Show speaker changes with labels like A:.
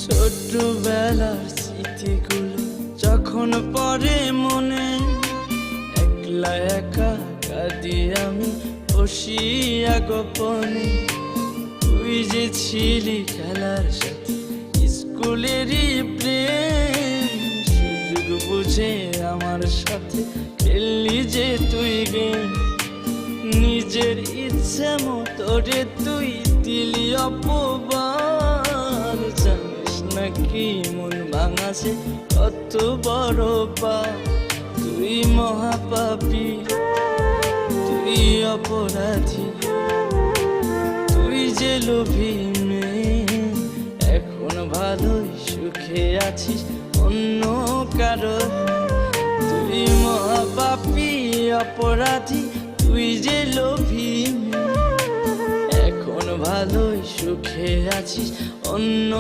A: ছোটবেলার স্মৃতিগুলো যখন পরে মনে, একলা একা কাঁদি আমি বসিয়া গোপনে। তুই যে ছিলি খেলার সাথে স্কুলেরই প্রেম, সুযোগ বুঝে আমার সাথে খেললি যে তুই গেম। নিজের ইচ্ছে মতো রে তুই দিলি অপবাদ, জানিস নাকি মন ভাঙাছে কত বড় পাপ। তুই মহাপাপী, তুই অপরাধী, তুই যে লোভী মেয়ে, এখন ভালোই সুখে আছিস অন্য কারো। তুই মহাপাপী অপরাধী, তুই যে লোভী মেয়ে, এখন ভালোই সুখে আছিস অন্য